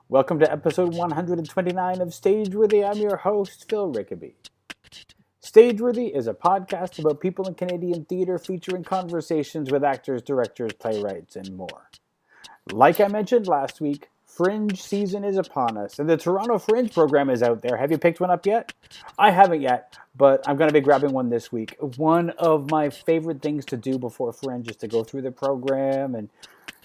Welcome to episode 129 of Stageworthy. I'm your host, Phil Rickaby. Stageworthy is a podcast about people in Canadian theatre featuring conversations with actors, directors, playwrights, and more. Like I mentioned last week, Fringe season is upon us, and the Toronto Fringe program is out there. Have you picked one up yet? I haven't yet, but I'm going to be grabbing one this week. One of my favorite things to do before Fringe is to go through the program and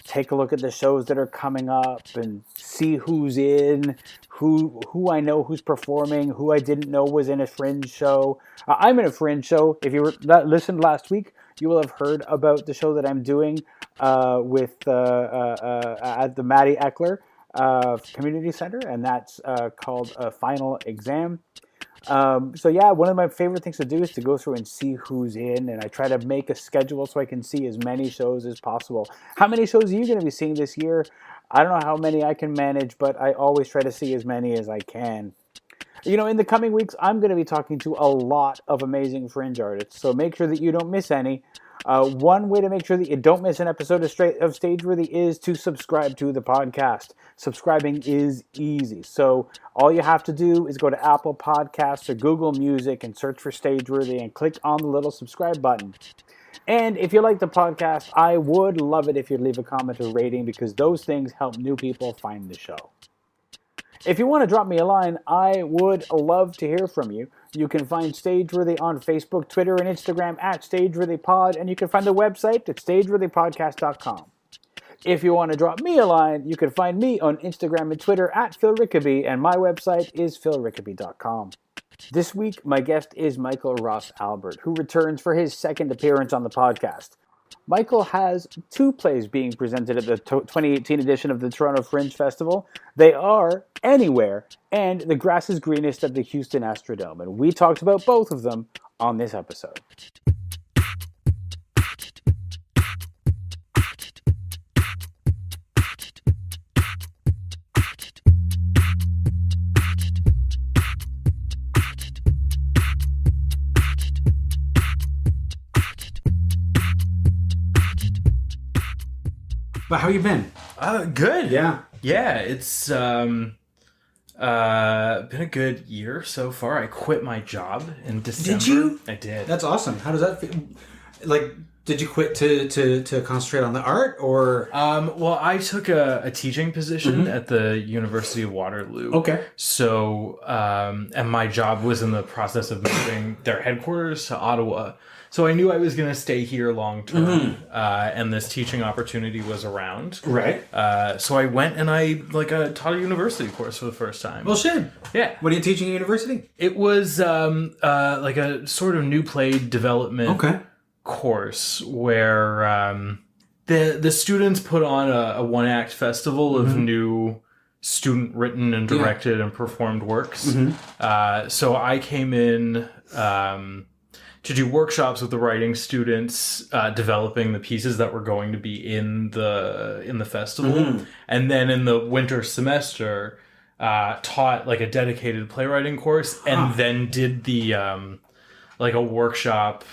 take a look at the shows that are coming up and see who's in, who I know who's performing, who I didn't know was in a Fringe show. I'm in a Fringe show. If you listened last week, you will have heard about the show that I'm doing at the Maddie Eckler Community Center, and that's called Final Exam. So yeah, one of my favorite things to do is to go through and see who's in, and I try to make a schedule so I can see as many shows as possible. How many shows are you going to be seeing this year? I don't know how many I can manage, but I always try to see as many as I can. You know, in the coming weeks, I'm going to be talking to a lot of amazing Fringe artists, so make sure that you don't miss any. One way to make sure that you don't miss an episode of Stageworthy is to subscribe to the podcast. Subscribing is easy. So all you have to do is go to Apple Podcasts or Google Music and search for Stageworthy and click on the little subscribe button. And if you like the podcast, I would love it if you'd leave a comment or rating because those things help new people find the show. If you want to drop me a line, I would love to hear from you. You can find Stageworthy on Facebook, Twitter, and Instagram at StageworthyPod, and you can find the website at stageworthypodcast.com. If you want to drop me a line, you can find me on Instagram and Twitter at Phil Rickaby, and my website is philrickaby.com. This week, my guest is Michael Ross Albert, who returns for his second appearance on the podcast. Michael has two plays being presented at the 2018 edition of the Toronto Fringe Festival. They are Anywhere and The Grass is Greenest at the Houston Astrodome, and we talked about both of them on this episode. But how you been? Good. Yeah. Yeah, it's been a good year so far. I quit my job in December. Did you? I did. That's awesome. How does that feel? Like, did you quit to concentrate on the art, or? Well, I took a teaching position at the University of Waterloo. Okay. So, and my job was in the process of moving their headquarters to Ottawa. So I knew I was going to stay here long term, and this teaching opportunity was around. Right. So I went and I taught a university course for the first time. Well, shit. Yeah. What are you teaching at university? It was like a sort of new play development course where the students put on a one-act festival of new student-written and directed and performed works. So I came in to do workshops with the writing students, developing the pieces that were going to be in the festival, and then in the winter semester, taught like a dedicated playwriting course, and then did the like a workshop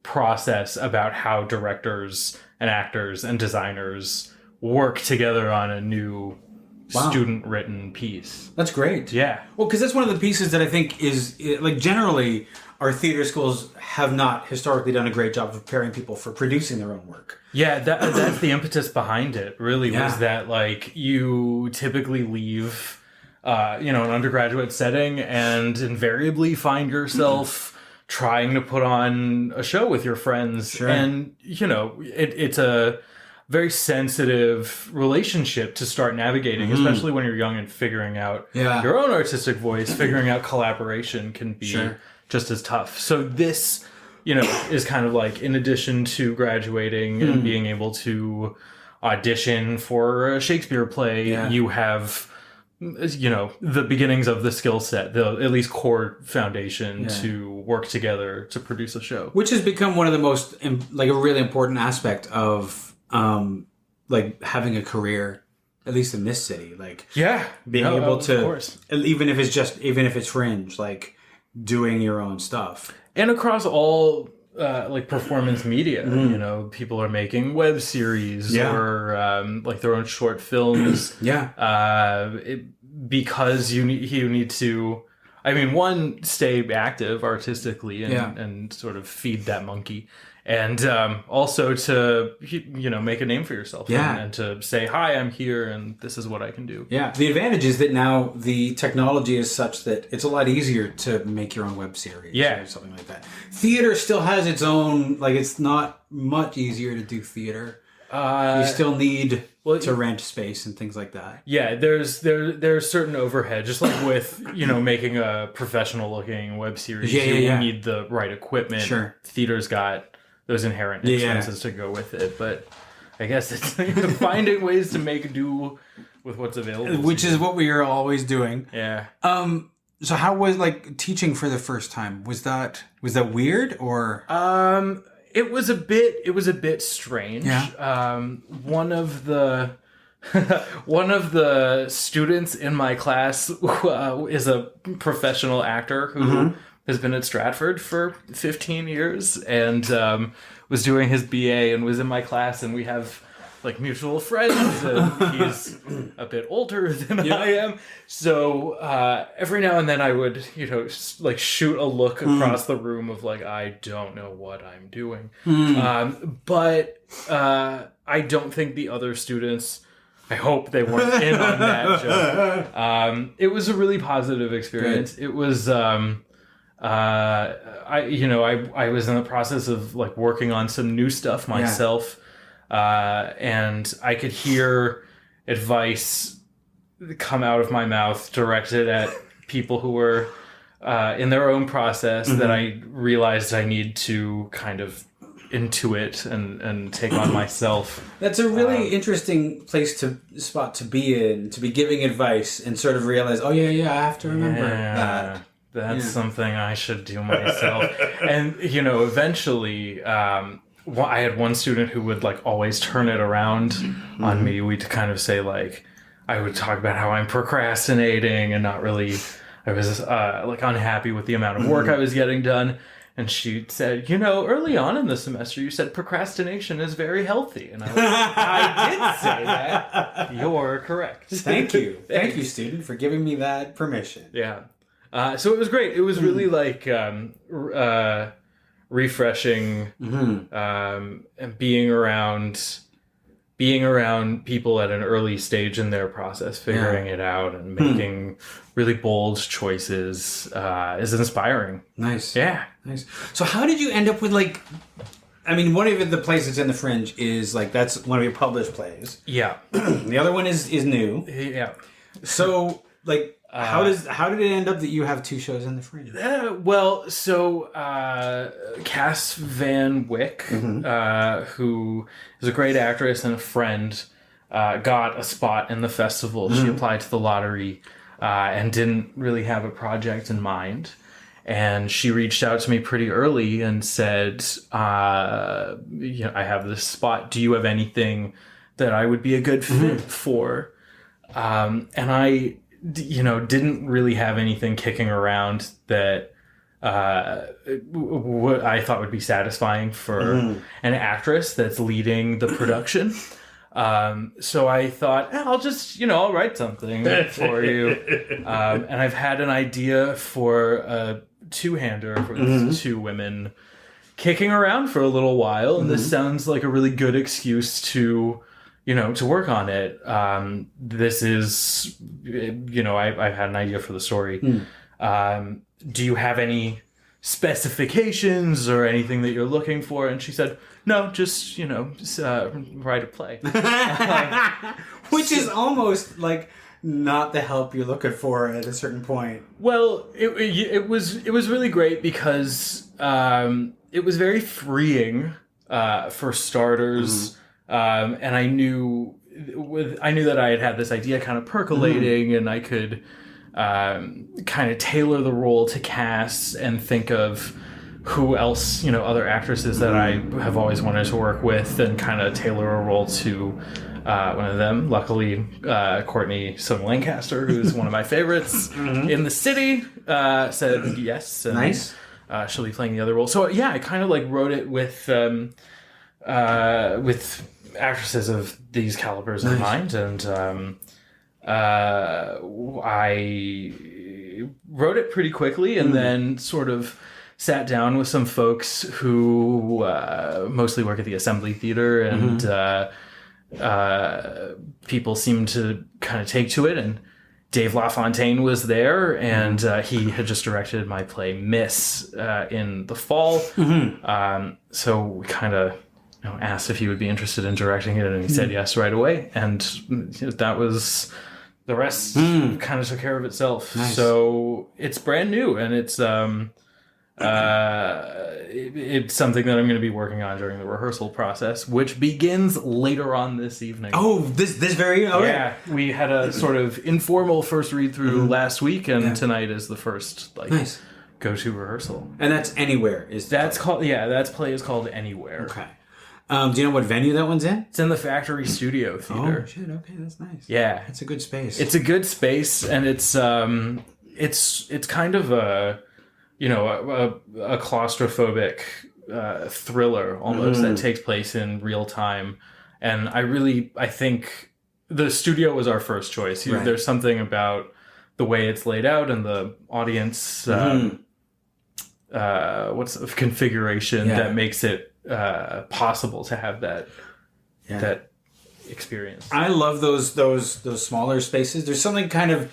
process about how directors and actors and designers work together on a new student-written piece. That's great. Yeah. Well, because that's one of the pieces that I think is, like, generally, our theater schools have not historically done a great job of preparing people for producing their own work. Yeah, that's the impetus behind it, really, was that, like, you typically leave, an undergraduate setting and invariably find yourself trying to put on a show with your friends. Sure. And, it's a very sensitive relationship to start navigating, especially when you're young and figuring out your own artistic voice. Figuring out collaboration can be just as tough. So this, is kind of like, in addition to graduating and being able to audition for a Shakespeare play, you have, the beginnings of the skill set, the at least core foundation to work together to produce a show. Which has become one of the most, like, a really important aspect of like having a career, at least in this city, like being able to, even if it's Fringe, like doing your own stuff. And across all like performance media. You know, people are making web series or like their own short films. Because you need to, I mean, one, stay active artistically and sort of feed that monkey. And also to, you know, make a name for yourself and to say, hi, I'm here and this is what I can do. Yeah. The advantage is that now the technology is such that it's a lot easier to make your own web series or something like that. Theater still has its own, like, it's not much easier to do theater. You still need to rent space and things like that. Yeah, there's certain overhead, just like with, you know, making a professional looking web series. You need the right equipment. Sure. Theater's got those inherent expenses to go with it, but I guess it's finding ways to make do with what's available. Which is what we are always doing. Yeah. So how was like teaching for the first time? Was that weird or? It was a bit strange. Yeah. One of the students in my class is a professional actor who has been at Stratford for 15 years and was doing his BA and was in my class, and we have like mutual friends, and he's a bit older than I am. So every now and then I would, you know, like shoot a look across the room of like, I don't know what I'm doing. But I don't think the other students, I hope they weren't in on that joke. It was a really positive experience. Good. It was, I was in the process of like working on some new stuff myself. And I could hear advice come out of my mouth directed at people who were in their own process that I realized I need to kind of intuit and take on myself. That's a really interesting spot to be in, to be giving advice and sort of realize, oh yeah, I have to remember that. That's something I should do myself. And, you know, eventually, I had one student who would like always turn it around on me. We'd kind of say like, I would talk about how I'm procrastinating and not really, I was like unhappy with the amount of work I was getting done. And she said, you know, early on in the semester, you said procrastination is very healthy. And I was like, I did say that. You're correct. Thank you. Thank you, student, for giving me that permission. Yeah. So it was great. It was really like refreshing and being around people at an early stage in their process, figuring it out and making really bold choices is inspiring. Nice. Yeah. Nice. So how did you end up with like, I mean, one of the plays that's in the Fringe is like, that's one of your published plays. Yeah. The other one is new. Yeah. So like, how did it end up that you have two shows in the Fringe? Cass Van Wyck, who is a great actress and a friend, got a spot in the festival. She applied to the lottery and didn't really have a project in mind. And she reached out to me pretty early and said, I have this spot. Do you have anything that I would be a good fit for? And I didn't really have anything kicking around that what I thought would be satisfying for an actress that's leading the production. So I thought, I'll just, I'll write something for you. And I've had an idea for a two-hander with two women kicking around for a little while. And this sounds like a really good excuse to work on it. This is, I've had an idea for the story. Do you have any specifications or anything that you're looking for? And she said, no, just write a play. Which is almost like not the help you're looking for at a certain point. Well, it was really great because it was very freeing for starters. And I knew that I had this idea kind of percolating, and I could kind of tailor the role to Cass and think of who else, other actresses that I have always wanted to work with, and kind of tailor a role to one of them. Luckily, Courtney Soane Lancaster, who's one of my favorites in the city, said yes. And, nice. she'll be playing the other role. So yeah, I kind of like wrote it with actresses of these calibers in mind, and I wrote it pretty quickly, and then sort of sat down with some folks who mostly work at the Assembly Theatre, and people seemed to kind of take to it, and Dave LaFontaine was there, and he had just directed my play Miss in the fall. So we kind of asked if he would be interested in directing it, and he said yes right away. And that was the rest. Kind of took care of itself. Nice. So it's brand new, and it's it's something that I'm going to be working on during the rehearsal process, which begins later on this evening. Oh, this very yeah. We had a sort of informal first read through last week, and tonight is the first go-to rehearsal. And that's Anywhere. That play is called Anywhere. Okay. Do you know what venue that one's in? It's in the Factory Studio Theater. Oh shit! Okay, that's nice. Yeah, it's a good space. It's a good space, and it's kind of a claustrophobic thriller almost that takes place in real time. And I think the studio was our first choice. There's something about the way it's laid out and the audience configuration that makes it possible to have that experience. I love those smaller spaces. There's something kind of,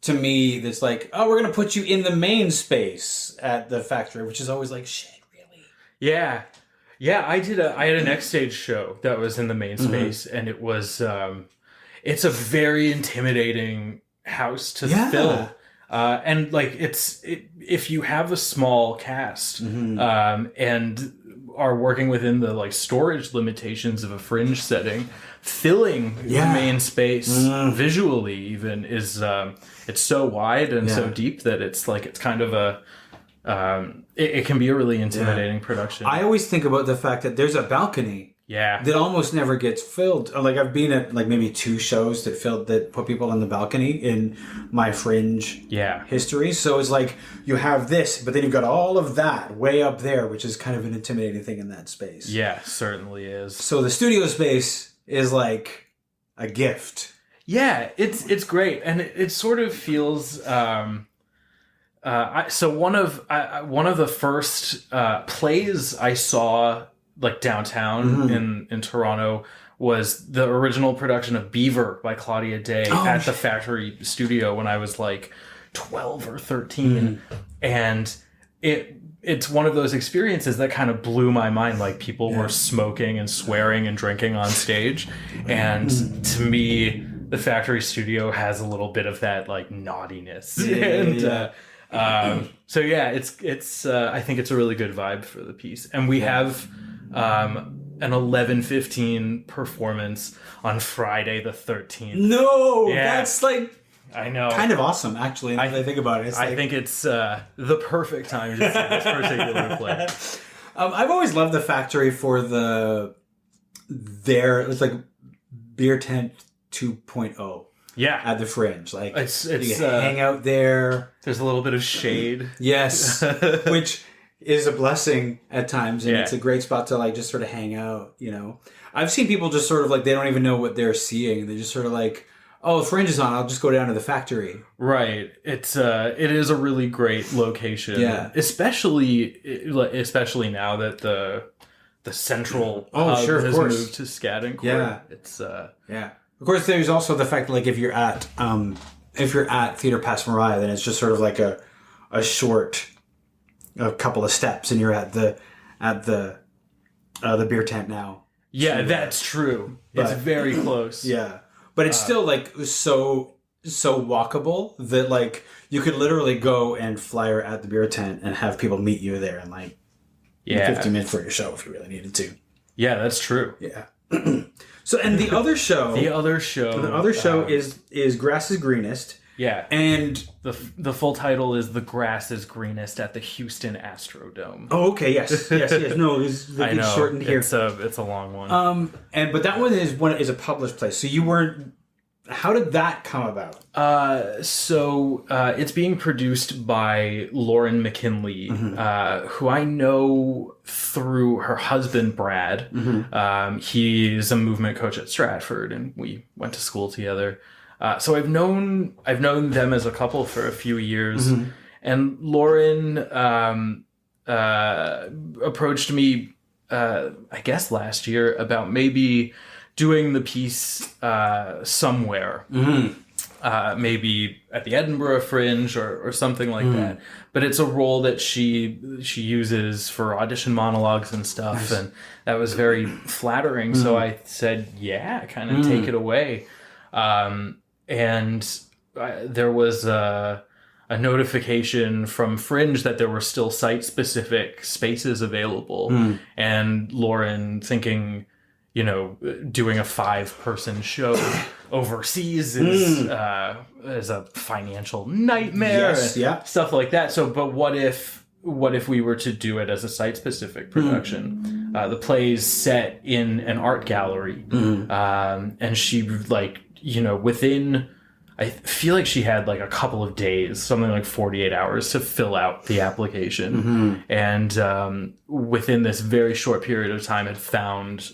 to me, that's like, oh, we're gonna put you in the main space at the Factory, which is always like, shit, really? Yeah. I had a next stage show that was in the main space, and it was it's a very intimidating house to fill. And if you have a small cast and are working within the storage limitations of a Fringe setting, filling the main space visually even is it's so wide and so deep that it's kind of a it can be a really intimidating production. I always think about the fact that there's a balcony that almost never gets filled. I've been at maybe 2 shows that put people on the balcony in my Fringe history. So it's you have this, but then you've got all of that way up there, which is kind of an intimidating thing in that space. Yeah, certainly is. So the studio space is like a gift. Yeah, it's great, and it sort of feels. So one of the first plays I saw downtown in Toronto was the original production of Beaver by Claudia Day at the Factory Studio when I was 12 or 13, and it's one of those experiences that kind of blew my mind. People were smoking and swearing and drinking on stage, and to me, the Factory Studio has a little bit of that naughtiness. So it's I think it's a really good vibe for the piece, and we have an 11:15 performance on Friday the 13th. No, that's I know, kind of awesome actually. I think about it, I think it's the perfect time to see this particular play. I've always loved the Factory for it's beer tent 2.0. Yeah, at the Fringe, it's you hang out there. There's a little bit of shade. Yes, which is a blessing at times, and it's a great spot to just sort of hang out. I've seen people just sort of they don't even know what they're seeing. They just sort of oh, Fringe is on. I'll just go down to the Factory. Right. It is a really great location. Yeah, especially now that the central hub has moved to Scadencourt. Yeah, it's Of course, there's also the fact that if you're at Theatre Passe Muraille, then it's just sort of a short, a couple of steps, and you're at the beer tent now. Yeah, that's true. It's very close. Yeah, but it's still so walkable that you could literally go and flyer at the beer tent and have people meet you there in 15 minutes for your show if you really needed to. Yeah, that's true. Yeah. So, and the other show is Grass is Greenest. Yeah. And the full title is The Grass is Greenest at the Houston Astrodome. Oh, okay. Yes. No, it's shortened here. It's a long one. But that one is a published play. So you weren't How did that come about? So it's being produced by Lauren McKinley, who I know through her husband, Brad. He's a movement coach at Stratford, and we went to school together. So I've known them as a couple for a few years. And Lauren approached me, I guess last year, about maybe doing the piece somewhere, maybe at the Edinburgh Fringe or something like that. But it's a role that she uses for audition monologues and stuff, and that was very flattering. So I said, "Yeah, kind of take it away." And there was a notification from Fringe that there were still site-specific spaces available, and Lauren thinking, doing a 5-person show overseas is a financial nightmare. Stuff like that. So, but what if we were to do it as a site-specific production? The play's set in an art gallery, and she within, I feel like she had like a couple of days, something like 48 hours to fill out the application, and within this very short period of time had found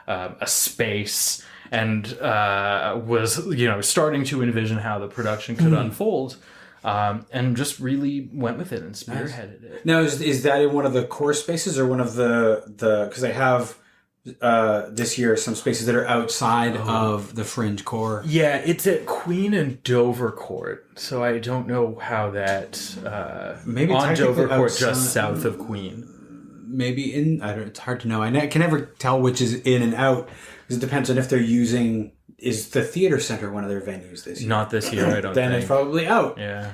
a space and was starting to envision how the production could unfold, and just really went with it and spearheaded it. Now, is that in one of the core spaces or one of the because I have this year some spaces that are outside of the Fringe core? Yeah, it's at Queen and Dover Court, so I don't know how that maybe on Dover Court, outside, just south of Queen. Maybe it's hard to know. I can never tell which is in and out because it depends on if they're using. Is the theater center one of their venues this year? Not this year, I don't then think. It's probably out. Yeah,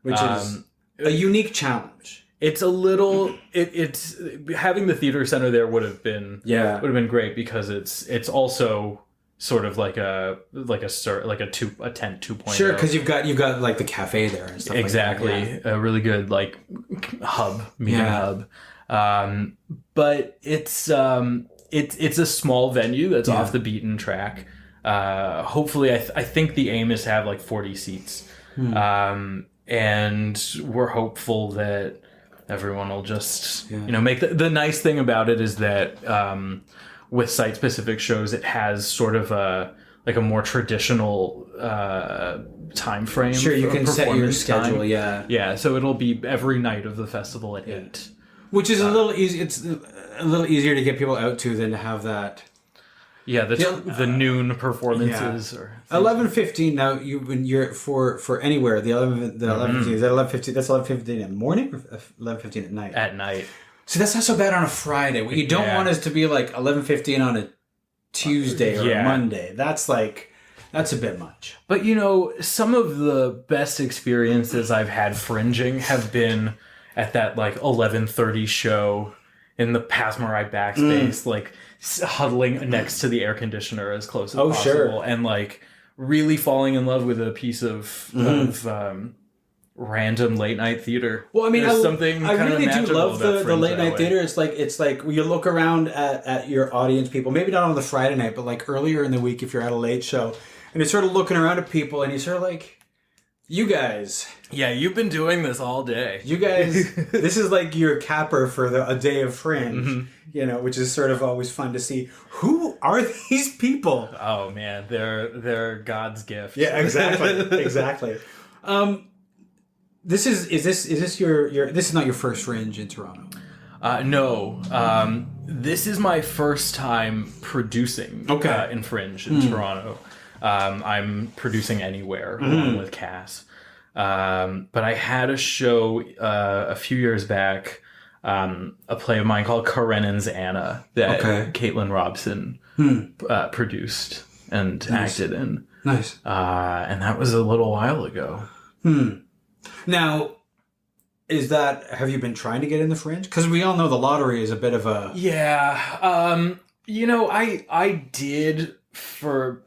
which is a unique challenge. It's a little. It's having the theater center there would have been great because it's also sort of like a tent 2.0. Sure, because you've got like the cafe there and stuff. Exactly, like that, a really good like meeting hub. But it's a small venue that's off the beaten track. Hopefully, I think the aim is to have like 40 seats, and we're hopeful that everyone will just make the nice thing about it is that with site specific shows it has sort of a more traditional time frame. Sure, you can set your schedule. Yeah, so it'll be every night of the festival at 8. Which is a little easy. It's a little easier to get people out to than to have that. Yeah, the noon performances or 11:15. Now you're for anywhere the 11:15 is that 11:15. That's 11:15 in the morning or 11:15 at night. At night. So that's not so bad on a Friday. What you don't want is to be like 11:15 on a Tuesday or a Monday. That's a bit much. But some of the best experiences I've had fringing have been at that like 11:30 show in the Pasmarai backspace, like huddling next to the air conditioner as close as possible, and like really falling in love with a piece of random late night theater. Well, I mean, I really do love the late night theater. It's like when you look around at your audience people, maybe not on the Friday night, but like earlier in the week if you're at a late show, and you're sort of looking around at people, and you're sort of like, you guys. Yeah, you've been doing this all day. You guys, this is like your capper for a day of Fringe, which is sort of always fun to see. Who are these people? Oh man, they're God's gift. Yeah, exactly. This is not your first Fringe in Toronto? No. This is my first time producing in Fringe in Toronto. I'm producing Anywhere along with Cass. But I had a show a few years back, a play of mine called Karenin's Anna that Caitlin Robson produced and acted in. Nice. And that was a little while ago. Now, have you been trying to get in the Fringe? Because we all know the lottery is a bit of a... Yeah. I did for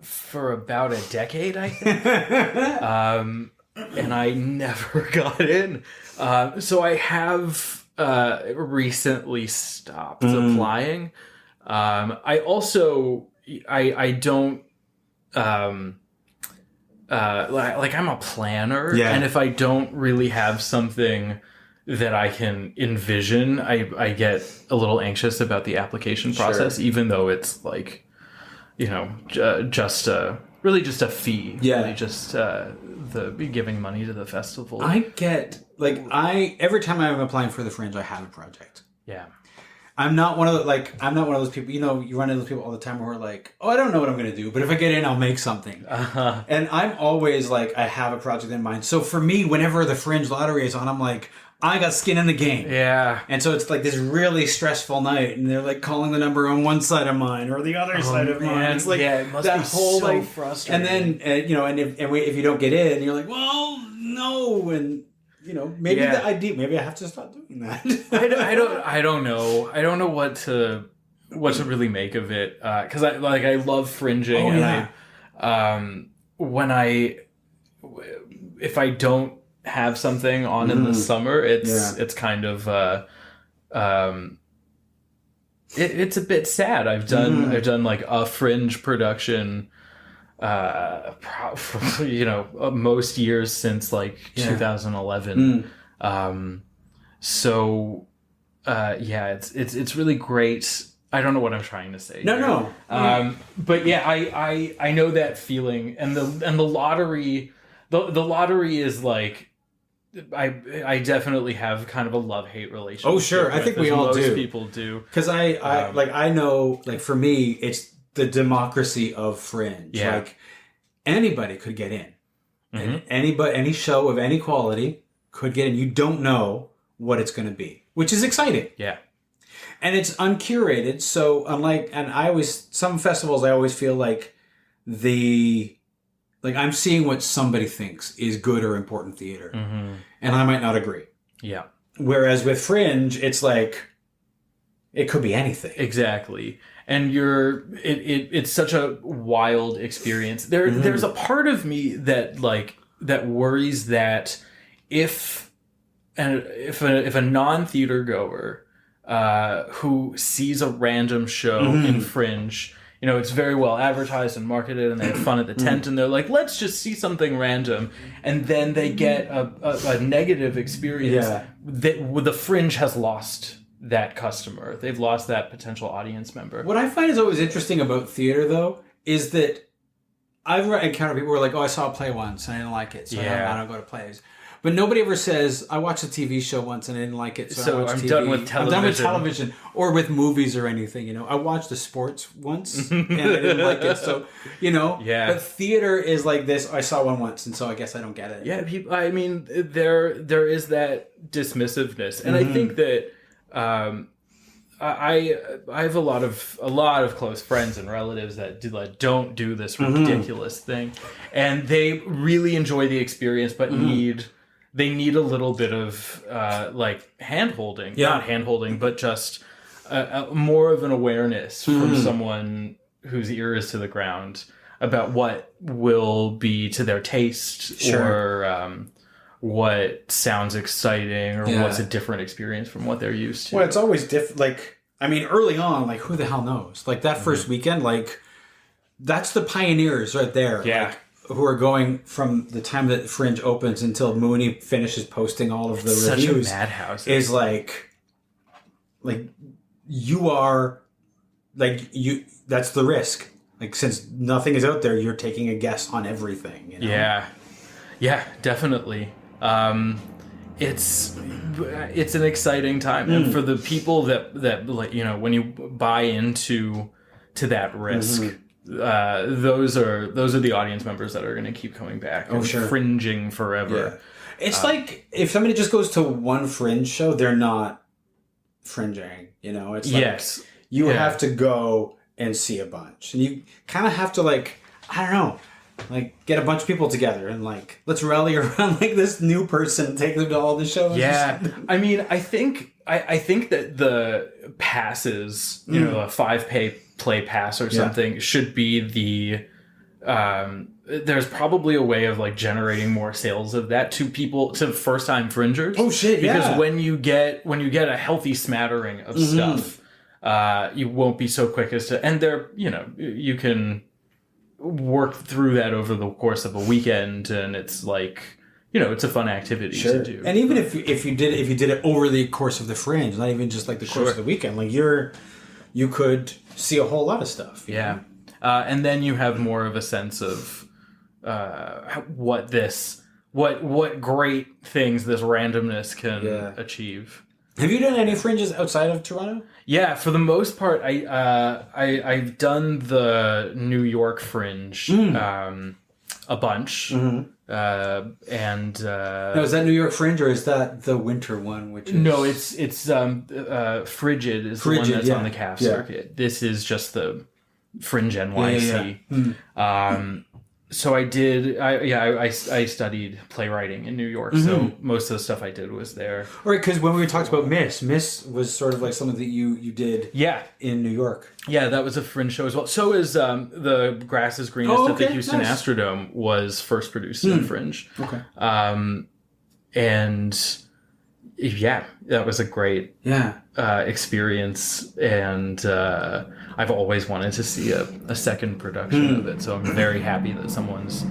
about a decade, I think. And I never got in. So I have recently stopped applying. I also... I don't... like I'm a planner, Yeah. and if I don't really have something that I can envision, I get a little anxious about the application process, even though it's like, just a fee. Yeah. Really just the giving money to the festival. I get, every time I'm applying for the Fringe, I have a project. Yeah. I'm not one of those people, you run into those people all the time who are like, oh, I don't know what I'm going to do, but if I get in, I'll make something. Uh-huh. And I'm always like, I have a project in mind. So for me, whenever the Fringe lottery is on, I'm like, I got skin in the game. Yeah. And so it's like this really stressful night, and they're like calling the number on one side of mine or the other side of mine. It's like it must that be whole so frustrating. And then if you don't get in, you're like, well, no, and maybe the idea, maybe I have to stop doing that. I don't know. I don't know what to really make of it, because I love fringing, if I don't have something on in the summer, it's kind of it's a bit sad. I've done like a Fringe production most years since like 2011. It's really great. I don't know what I'm trying to say. No. But yeah, I know that feeling, and the lottery, the lottery is like, I definitely have kind of a love-hate relationship. Oh sure, I think we all do. Most people do. Because I know, like, for me, it's the democracy of Fringe. Yeah. Like, anybody could get in. And any show of any quality could get in. You don't know what it's going to be, which is exciting. Yeah. And it's uncurated, so some festivals I always feel like I'm seeing what somebody thinks is good or important theater. And I might not agree. Yeah. Whereas with Fringe, it's like, it could be anything. Exactly. And it's such a wild experience. There's a part of me that worries that if a non-theater goer who sees a random show in Fringe, it's very well advertised and marketed, and they have fun at the tent, and they're like, let's just see something random, and then they get a negative experience. That the Fringe has lost that customer. They've lost that potential audience member. What I find is always interesting about theater, though, is that I've encountered people who are like, oh, I saw a play once and I didn't like it, so I don't go to plays. But nobody ever says, I watched a TV show once and I didn't like it, so I'm done with television. I'm done with television, or with movies or anything, I watched the sports once and I didn't like it, so, Yeah. But theater is like this, I saw one once, and so I guess I don't get it. Yeah, people, I mean, there is that dismissiveness. And I think that I have a lot of close friends and relatives that don't do this ridiculous thing, and they really enjoy the experience, but they need a little bit of hand holding, not hand holding, but just more of an awareness from someone whose ear is to the ground about what will be to their taste, or what sounds exciting, or what's a different experience from what they're used to. Well, it's always different. Early on, who the hell knows? That first weekend, that's the pioneers right there. Yeah. Who are going from the time that Fringe opens until Mooney finishes posting all of the reviews. Such a madhouse. Is you are, that's the risk. Since nothing is out there, you're taking a guess on everything. Yeah, definitely. It's an exciting time, and for the people that when you buy into that risk, those are the audience members that are going to keep coming back and fringing forever. Yeah. It's if somebody just goes to one Fringe show, they're not fringing. It's you have to go and see a bunch, and you kind of have to I don't know. Get a bunch of people together and let's rally around this new person, take them to all the shows. Yeah, I mean, I think that the passes, a 5-play pass or something, should be the. There's probably a way of generating more sales of that to first time fringers. Oh shit! Yeah. Because when you get a healthy smattering of stuff, you won't be so quick as to, and there, you can. work through that over the course of a weekend, and it's like, it's a fun activity to do. And even if you did it over the course of the Fringe, not even just like the course of the weekend, like you could see a whole lot of stuff. Yeah. And then you have more of a sense of what great things this randomness can achieve. Have you done any Fringes outside of Toronto? Yeah, for the most part, I've done the New York Fringe a bunch. Mm-hmm. And now, is that New York Fringe or is that the winter one? Which is... No, it's Frigid is the one that's on the CAF circuit. This is just the FringeNYC. Yeah. So I did. I studied playwriting in New York, so most of the stuff I did was there. Right, because when we talked about Miss was sort of like something that you did. In New York. Yeah, that was a Fringe show as well. So is the Grass is Greenest at the Houston Astrodome was first produced in Fringe. Okay. And yeah, that was a great experience, and I've always wanted to see a second production of it. So I'm very happy that someone's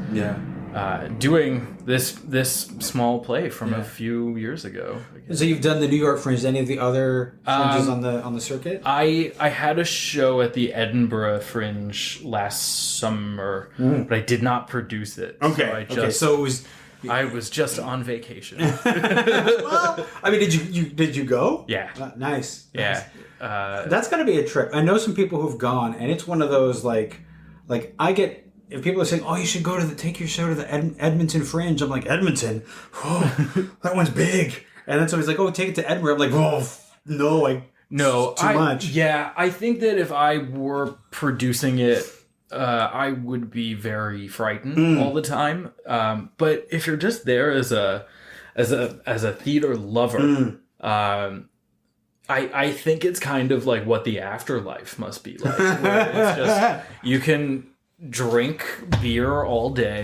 doing this small play from a few years ago. So you've done the New York Fringe. Any of the other Fringes on the circuit? I had a show at the Edinburgh Fringe last summer, but I did not produce it. Okay. So it was. I was just on vacation. Well, I mean, did you go? Yeah. Nice. Yeah. That's gonna be a trip. I know some people who've gone, and it's one of those like I get if people are saying, "Oh, you should go to take your show to the Edmonton Fringe." I'm like, Edmonton, oh, that one's big. And then somebody's like, "Oh, take it to Edinburgh." I'm like, "Oh, no, too much." Yeah, I think that if I were producing it, I would be very frightened all the time. But if you're just there as a theater lover, I think it's kind of like what the afterlife must be like. Where it's just you can drink beer all day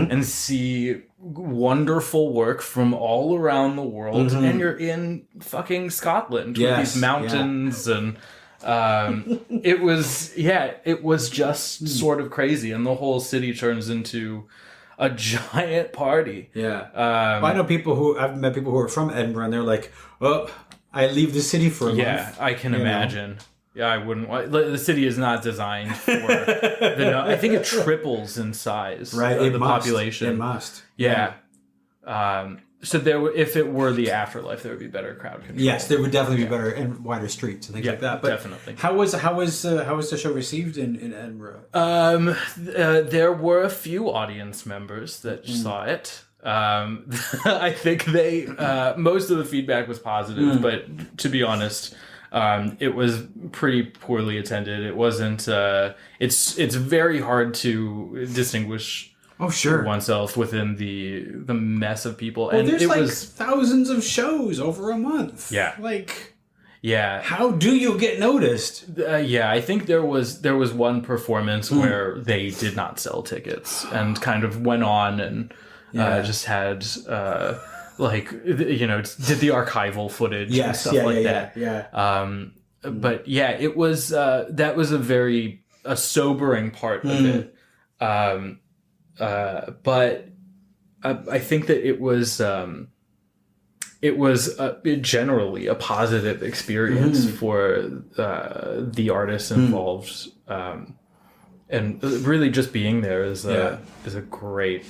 and see wonderful work from all around the world, and you're in fucking Scotland with these mountains and. It was just sort of crazy, and the whole city turns into a giant party. I've met people who are from Edinburgh, and they're like, "Oh, I leave the city for a month." Yeah, I can imagine. Yeah, I wouldn't want... The city is not designed for... I think it triples in size. Right, the population. It must. Yeah. So if it were the afterlife, there would be better crowd control. Yes, there would definitely be better and wider streets and things like that. But definitely. How was the show received in Edinburgh? There were a few audience members that saw it. I think most of the feedback was positive, but to be honest, it was pretty poorly attended. It wasn't. It's very hard to distinguish. Oh, sure. Oneself within the mess of people. Well, and there's thousands of shows over a month. Yeah. How do you get noticed? I think there was one performance where they did not sell tickets and kind of went on and just had did the archival footage and stuff like that. But it was that was a sobering part of it. But I think that it was generally a positive experience for the artists involved, and really just being there is a great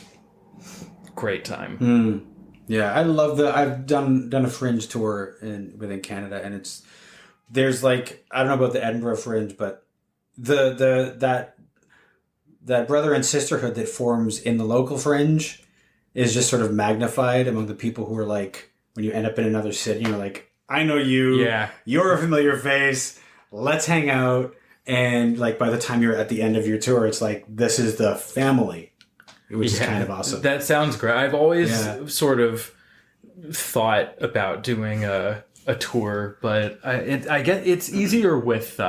time. Yeah, I love I've done a Fringe tour within Canada, and there's I don't know about the Edinburgh Fringe, but that brother and sisterhood that forms in the local Fringe is just sort of magnified among the people who are like, when you end up in another city, you're like, I know you. Yeah. You're a familiar face. Let's hang out. And by the time you're at the end of your tour, it's like, this is the family, which is kind of awesome. That sounds great. I've always sort of thought about doing a tour, but I get it's easier with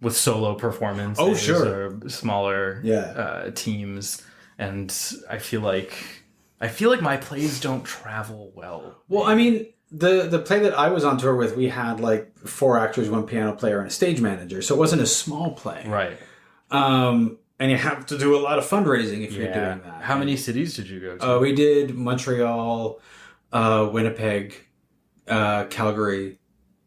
solo performances or smaller teams, and I feel like my plays don't travel well. Well, I mean, the play that I was on tour with, we had 4 actors, 1 piano player, and a stage manager, so it wasn't a small play. Right. And you have to do a lot of fundraising if you're doing that. How many cities did you go to? We did Montreal, Winnipeg, Calgary,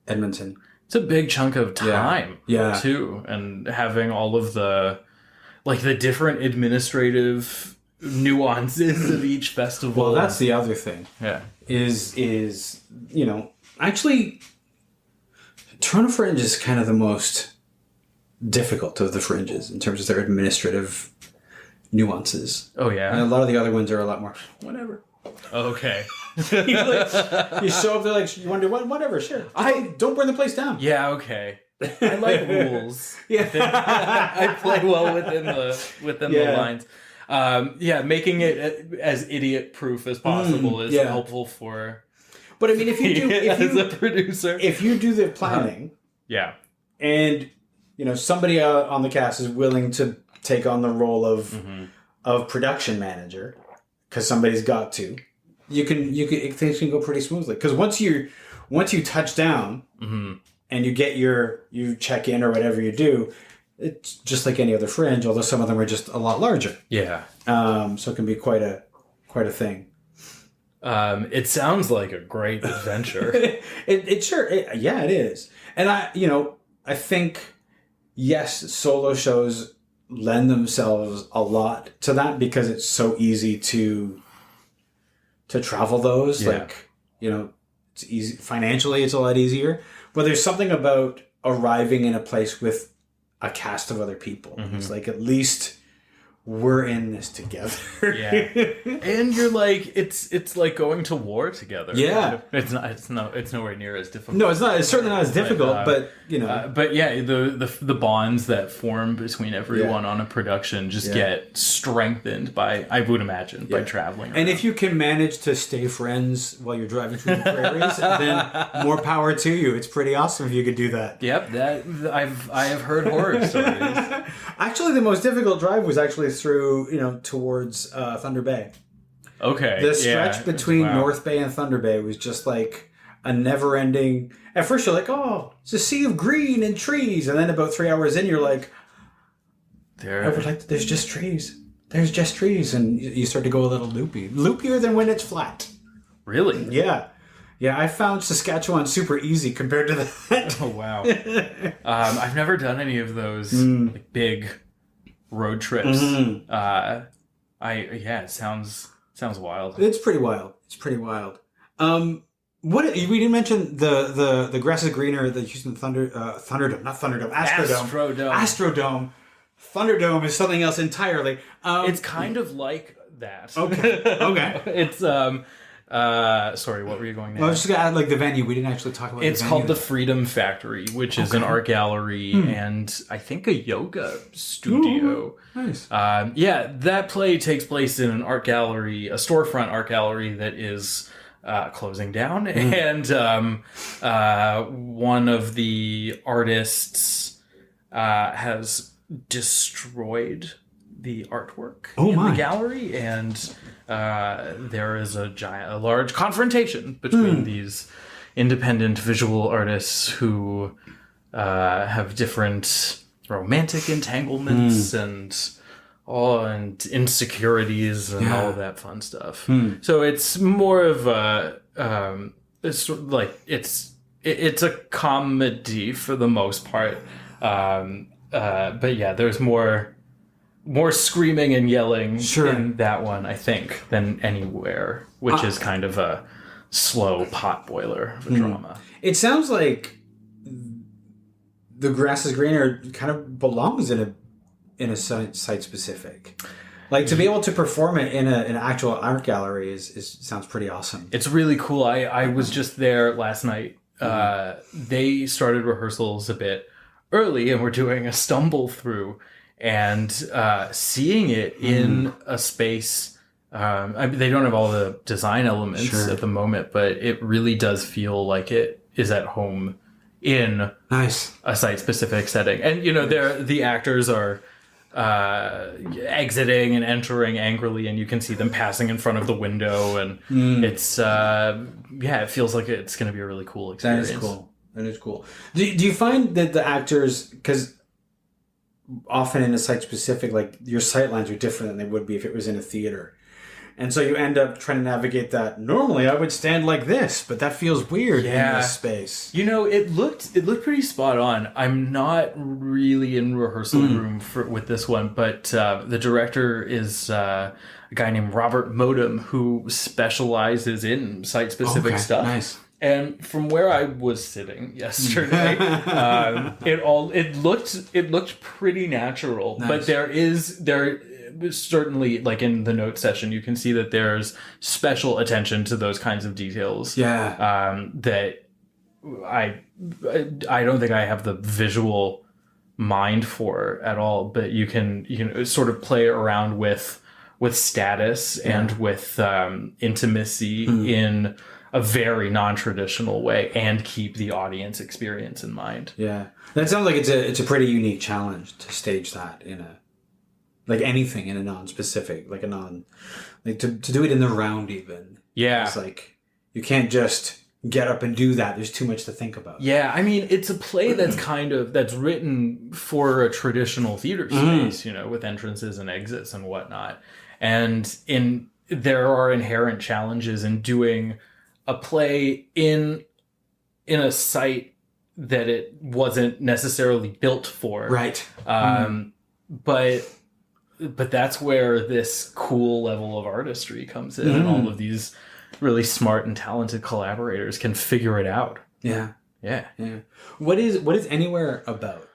Edmonton. It's a big chunk of time, too. And having all of the different administrative nuances of each festival. Well, that's the other thing. Yeah. Is actually, Toronto Fringe is kind of the most difficult of the fringes in terms of their administrative nuances. Oh, yeah? And a lot of the other ones are a lot more, whatever. Okay. You show up, they're like, you want to do what? Whatever, sure. Don't burn the place down. Yeah, okay. I like rules. Yeah. I play well within the lines. Making it as idiot-proof as possible is helpful for... But I mean, if you as a producer. If you do the planning... And, somebody on the cast is willing to take on the role of production manager, because somebody's got to... things can go pretty smoothly, because once you touch down and you check in or whatever you do, it's just like any other fringe, although some of them are just a lot larger. Yeah. So it can be quite a thing. It sounds like a great adventure. It is. And I think yes, solo shows lend themselves a lot to that because it's so easy to travel those. It's easy financially, it's a lot easier, but there's something about arriving in a place with a cast of other people. It's like, at least we're in this together. And you're like, it's like going to war together. It's nowhere near as difficult. No, it's not. It's certainly not as difficult, but the bonds that form between everyone on a production just get strengthened by, I would imagine, by traveling around. And if you can manage to stay friends while you're driving through the prairies, then more power to you. It's pretty awesome if you could do that. Yep, I have heard horror stories. Actually, the most difficult drive was actually through, towards Thunder Bay. Okay. The stretch between North Bay and Thunder Bay was just like a never-ending... At first you're like, oh, it's a sea of green and trees. And then about 3 hours in, you're like, there's just trees. There's just trees. And you start to go a little loopy. Loopier than when it's flat. Really? Yeah. Yeah, I found Saskatchewan super easy compared to that. Oh, wow. I've never done any of those big road trips. It sounds wild. It's pretty wild. We didn't mention the grass is greener, the Houston Thunderdome, not Thunderdome, Astrodome. Thunderdome is something else entirely. It's kind of like that. Okay. It's sorry, what were you going to I was just gonna add the venue. We didn't actually talk about it's the called the Freedom Factory, which is an art gallery and I think a yoga studio. Ooh, nice. That play takes place in an art gallery, a storefront art gallery that is closing down, and one of the artists has destroyed the artwork in the gallery, and there is a large confrontation between these independent visual artists who have different romantic entanglements and insecurities and all of that fun stuff. So it's more of it's a comedy for the most part, but yeah, there's more screaming and yelling in that one, I think, than anywhere, which is kind of a slow pot boiler of a drama. It sounds like the grass is greener kind of belongs in a site specific. Like, to be able to perform it in an actual art gallery is sounds pretty awesome. It's really cool. I was just there last night. They started rehearsals a bit early and we're doing a stumble through. And seeing it in a space, they don't have all the design elements at the moment, but it really does feel like it is at home in a site-specific setting. And, the actors are exiting and entering angrily, and you can see them passing in front of the window, and it's, it feels like it's going to be a really cool experience. That is cool. Do you find that the actors, because often in a site specific, like your sight lines are different than they would be if it was in a theater. And so you end up trying to navigate that. Normally I would stand like this, but that feels weird in this space. You know, it looked pretty spot on. I'm not really in rehearsal room with this one, but the director is a guy named Robert Modem, who specializes in site-specific stuff. Nice. And from where I was sitting yesterday, it looked pretty natural. Nice. But there certainly, like in the note session, you can see that there's special attention to those kinds of details. Yeah. That I don't think I have the visual mind for at all, but you can sort of play around with status and with intimacy in a very non-traditional way and keep the audience experience in mind. Yeah. That sounds like it's a pretty unique challenge to stage that in a, like anything in a non-specific, like to do it in the round even. Yeah. It's like, you can't just get up and do that. There's too much to think about. Yeah. I mean, it's a play that's written for a traditional theater space, with entrances and exits and whatnot. And there are inherent challenges in doing a play in a site that it wasn't necessarily built for. Right. But that's where this cool level of artistry comes in, and all of these really smart and talented collaborators can figure it out. Yeah. Yeah. Yeah. What is Anywhere about?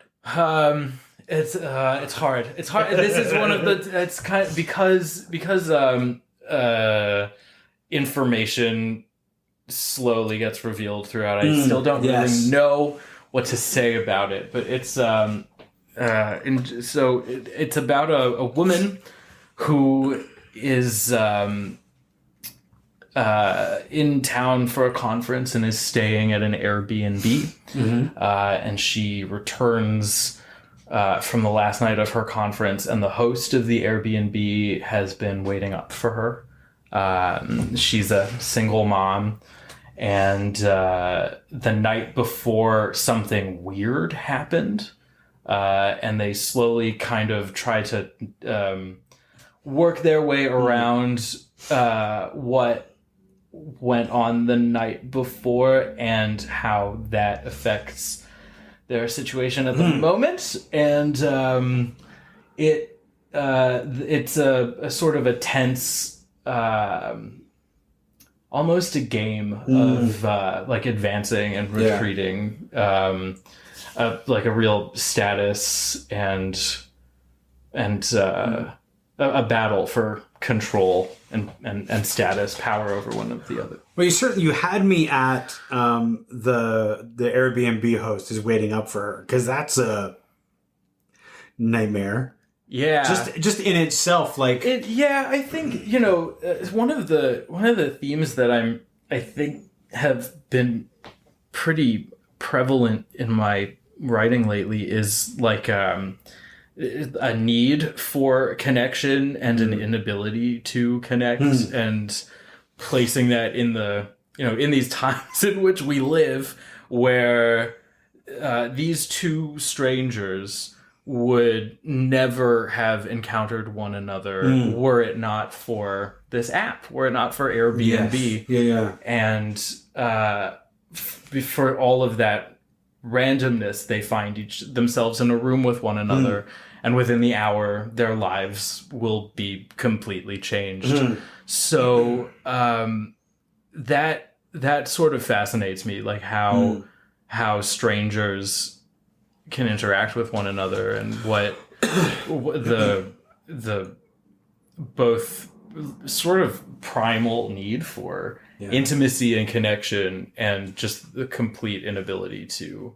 It's hard. It's hard. This is one of the, it's kind of because information slowly gets revealed throughout. I still don't really know what to say about it, but it's it's about a woman who is in town for a conference and is staying at an Airbnb, and she returns from the last night of her conference, and the host of the Airbnb has been waiting up for her. She's a single mom, and the night before, something weird happened, and they slowly kind of try to work their way around what went on the night before and how that affects their situation at the moment. And it's a sort of a tense, almost a game of like advancing and retreating, like a real status and a battle for control and status, power over one of the other. Well, you had me at the Airbnb host is waiting up for her, because that's a nightmare. Yeah, just in itself, like I think one of the themes that I think have been pretty prevalent in my writing lately is like a need for connection and an inability to connect, and placing that in the in these times in which we live, where these two strangers would never have encountered one another were it not for this app, were it not for Airbnb. Yes. And for all of that randomness, they find themselves in a room with one another, and within the hour, their lives will be completely changed. So that sort of fascinates me, like how strangers can interact with one another, and what the both sort of primal need for intimacy and connection, and just the complete inability to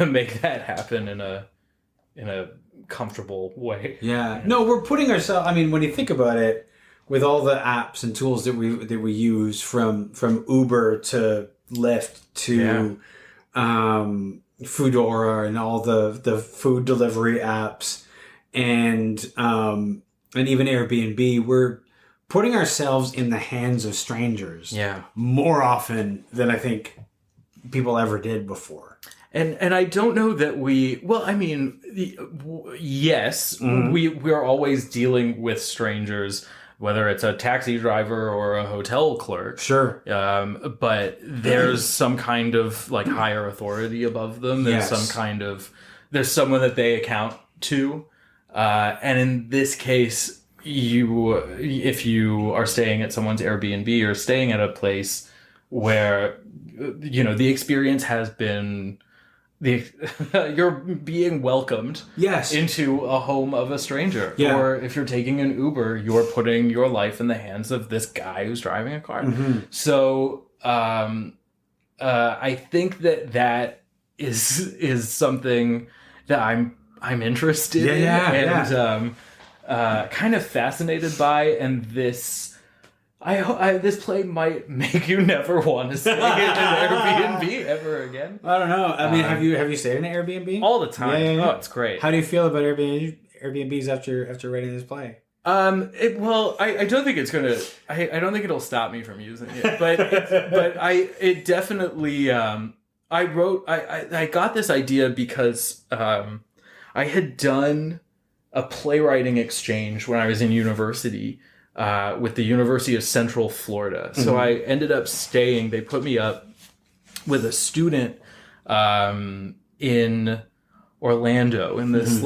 make that happen in a comfortable way. Yeah. No, we're putting ourselves, I mean, when you think about it, with all the apps and tools that we use, from Uber to Lyft to Foodora and all the food delivery apps, and even Airbnb, we're putting ourselves in the hands of strangers more often than I think people ever did before. And I don't know that yes, we're always dealing with strangers, whether it's a taxi driver or a hotel clerk. Sure. But there's some kind of like higher authority above them. There's there's someone that they account to. And in this case, if you are staying at someone's Airbnb or staying at a place where, the experience has been you're being welcomed into a home of a stranger. Yeah. Or if you're taking an Uber, you're putting your life in the hands of this guy who's driving a car. Mm-hmm. So I think that is something that I'm interested in and kind of fascinated by, and this this play might make you never want to stay in an Airbnb ever again. I don't know. I mean, have you stayed in an Airbnb? All the time. Yeah. Oh, it's great. How do you feel about Airbnbs after writing this play? I don't think it's gonna. I don't think it'll stop me from using it. But it definitely. I got this idea because I had done a playwriting exchange when I was in university. With the University of Central Florida. So I ended up staying, they put me up with a student in Orlando in this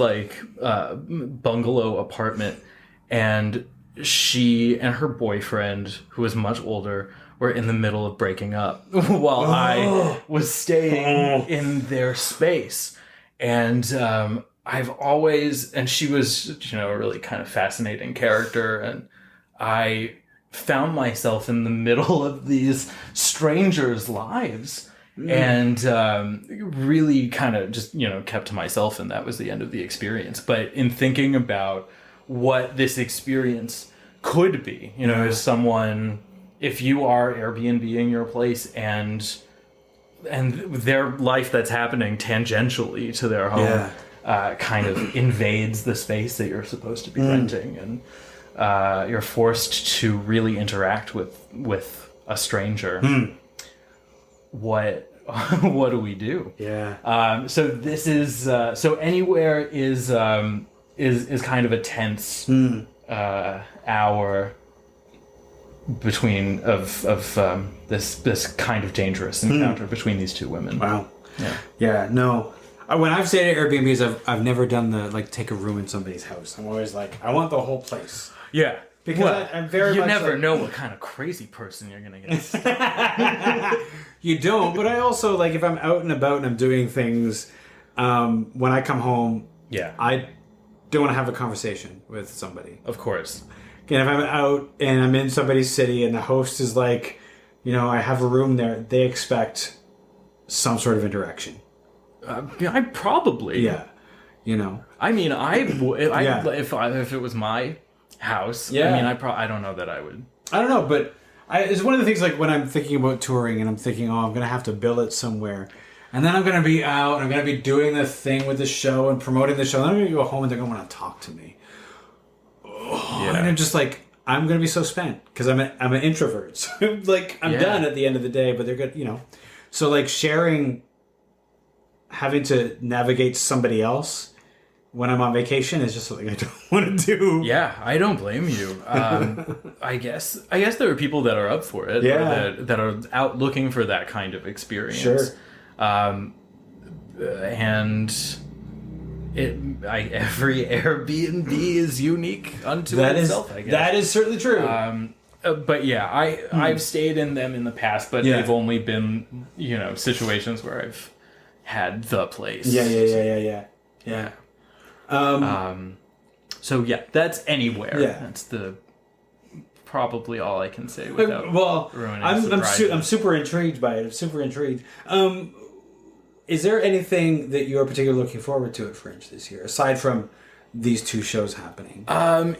bungalow apartment. And she and her boyfriend, who was much older, were in the middle of breaking up while I was staying in their space. And and she was, a really kind of fascinating character, and I found myself in the middle of these strangers' lives and really kind of just, kept to myself, and that was the end of the experience. But in thinking about what this experience could be, if you are Airbnb-ing your place and their life that's happening tangentially to their home kind of invades the space that you're supposed to be renting, and you're forced to really interact with a stranger. What do we do? Yeah. So this is so anywhere is kind of a tense hour between this kind of dangerous encounter between these two women. Wow. Yeah. No. When I've stayed at Airbnbs, I've never done the take a room in somebody's house. I'm always like, I want the whole place. Yeah. Because I'm very you much never know what kind of crazy person you're going to get. You don't, but I also, if I'm out and about and I'm doing things, when I come home, I don't want to have a conversation with somebody. Of course. And if I'm out and I'm in somebody's city and the host is like, I have a room there, they expect some sort of interaction. I probably. Yeah. I mean, if it was my house, I don't know that I would. I don't know, but it's one of the things when I'm thinking about touring and I'm thinking, I'm going to have to bill it somewhere. And then I'm going to be out and I'm going to be doing the thing with the show and promoting the show. And then I'm going to go home and they're going to want to talk to me. And I'm just I'm going to be so spent because I'm an introvert. So I'm done at the end of the day, but they're good, So sharing, having to navigate somebody else when I'm on vacation is just something I don't want to do. Yeah, I don't blame you. I guess there are people that are up for it. Yeah. That are out looking for that kind of experience. Sure. And every Airbnb is unique unto itself, I guess. That is certainly true. But I've stayed in them in the past, but they've only been, situations where I've had the place. Yeah. So that's anywhere. Yeah. That's probably all I can say without ruining I'm super intrigued by it. I'm super intrigued. Is there anything that you're particularly looking forward to at Fringe this year, aside from these two shows happening? I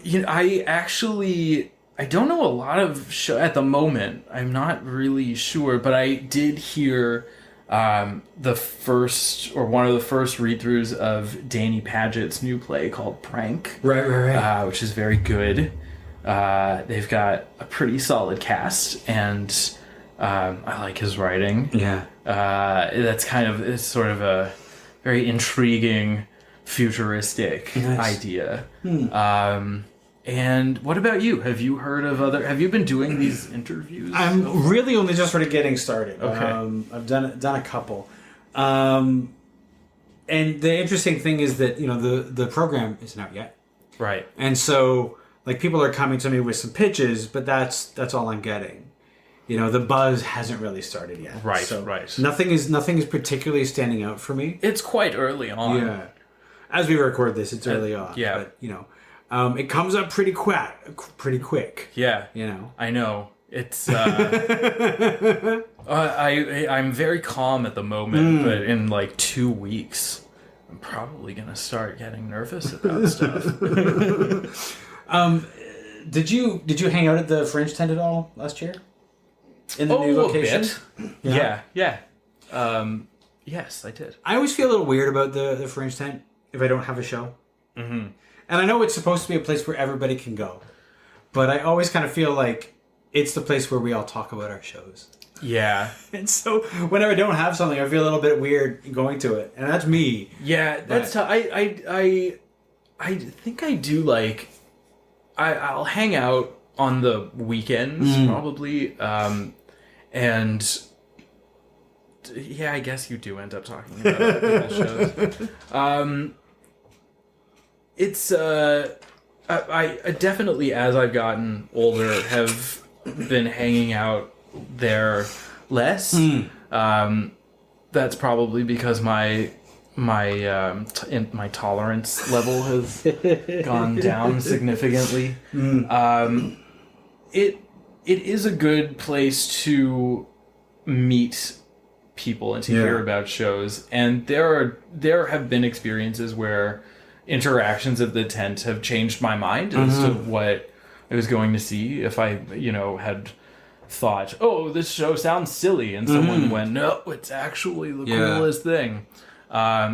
don't know a lot of show at the moment. I'm not really sure, but I did hear the first or one of the first read-throughs of Danny Paget's new play called Prank. Right. Which is very good. They've got a pretty solid cast, and I like his writing. Yeah. It's sort of a very intriguing, futuristic idea. And what about you? Have you heard of have you been doing these interviews? I'm really only just sort of getting started. Okay. I've done a couple. And the interesting thing is that, the program isn't out yet. Right. And so, like, people are coming to me with some pitches, but that's all I'm getting. The buzz hasn't really started yet. Right, so right. Nothing is particularly standing out for me. It's quite early on. Yeah. As we record this, it's early on. Yeah. But, it comes up pretty quick. Yeah. I know. It's I'm very calm at the moment, but in like 2 weeks I'm probably gonna start getting nervous about stuff. Did you hang out at the Fringe tent at all last year? In the new location? A bit. Yeah. Yes, I did. I always feel a little weird about the Fringe tent if I don't have a show. Mm-hmm. And I know it's supposed to be a place where everybody can go, but I always kind of feel like it's the place where we all talk about our shows. Yeah. And so whenever I don't have something, I feel a little bit weird going to it. And that's me. Yeah, that's tough. I think I do like... I'll hang out on the weekends, probably. And... Yeah, I guess you do end up talking about other people's shows. It's... I definitely, as I've gotten older, have been hanging out there less. That's probably because my tolerance level has gone down significantly. It is a good place to meet people and to hear about shows, and there have been experiences where interactions at the tent have changed my mind as to what I was going to see. If I, had thought, oh, this show sounds silly, and someone went, no, it's actually the coolest thing.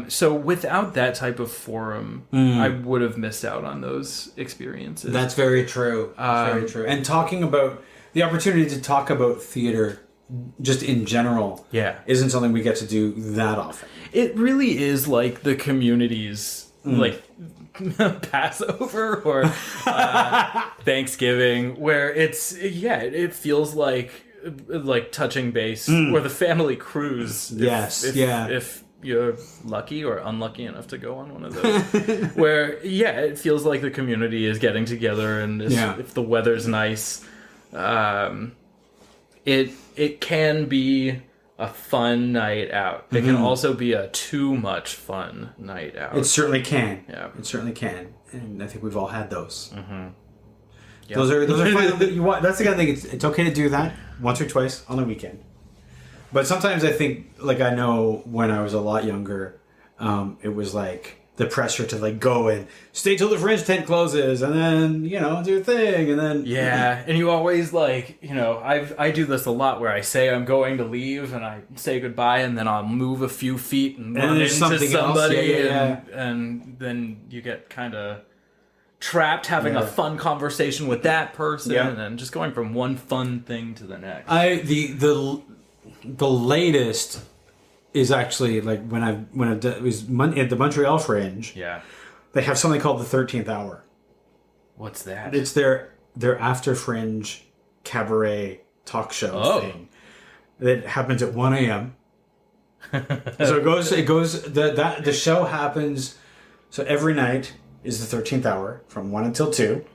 So without that type of forum, I would have missed out on those experiences. That's very true. Very true. And talking about the opportunity to talk about theater just in general isn't something we get to do that often. It really is like the community's like Passover or Thanksgiving, where it feels like touching base, or the family cruise. If you're lucky or unlucky enough to go on one of those, where it feels like the community is getting together, and if the weather's nice, it can be a fun night out. It can also be a too much fun night out. It certainly can. Yeah, it certainly can, and I think we've all had those. Yep. Those are fun. That's the kind of thing. It's okay to do that once or twice on the weekend. But sometimes I think, like, I know when I was a lot younger, it was like the pressure to like go and stay till the Fringe tent closes, and then do your thing, and then and you always like I do this a lot where I say I'm going to leave and I say goodbye, and then I'll move a few feet and run into somebody, and then you get kind of trapped having a fun conversation with that person, and just going from one fun thing to the next. The latest is actually like when I've done, it was at the Montreal Fringe. Yeah, they have something called the 13th Hour. What's that? It's their after Fringe cabaret talk show thing that happens at 1 a.m. So it goes the show happens. So every night is the 13th hour from 1 until 2.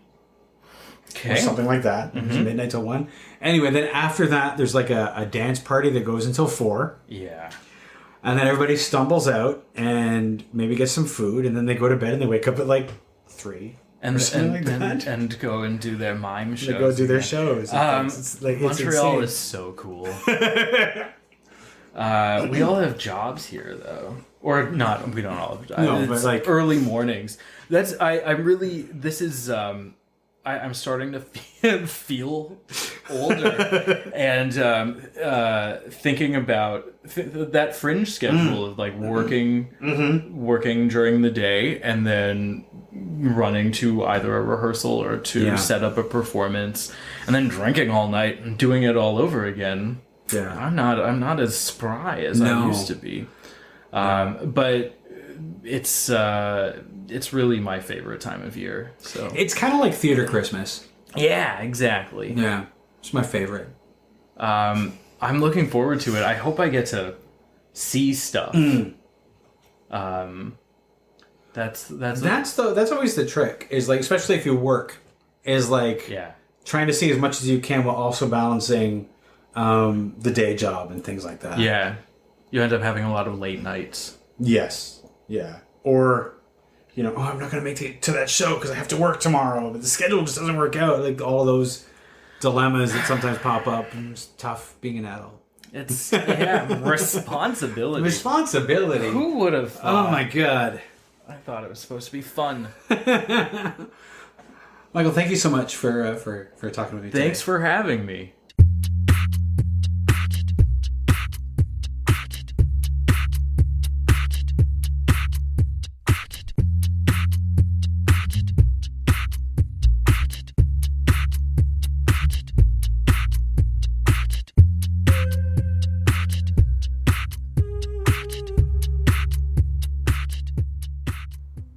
Okay. Or something like that. It's midnight till 1. Anyway, then after that, there's like a dance party that goes until 4. Yeah. And then everybody stumbles out and maybe gets some food, and then they go to bed and they wake up at like 3. And go and do their mime shows. They go do their shows. Montreal is so cool. We all have jobs here, though. Or not, we don't all have jobs. No, but like early mornings. I'm starting to feel older, and thinking about that Fringe schedule of like working during the day and then running to either a rehearsal or to set up a performance, and then drinking all night and doing it all over again. Yeah. I'm not as spry as I used to be. But it's really my favorite time of year. So it's kind of like theater Christmas. Yeah, exactly. Yeah, it's my favorite. I'm looking forward to it. I hope I get to see stuff. That's always the trick. Is like, especially if you work, is like trying to see as much as you can while also balancing the day job and things like that. Yeah, you end up having a lot of late nights. Yes. Yeah. Or, I'm not going to make it to that show because I have to work tomorrow, but the schedule just doesn't work out. Like all those dilemmas that sometimes pop up, and it's tough being an adult. It's responsibility. Responsibility. Who would have thought? Oh my God. I thought it was supposed to be fun. Michael, thank you so much for talking with me today. Thanks for having me.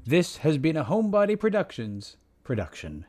This has been a Homebody Productions production.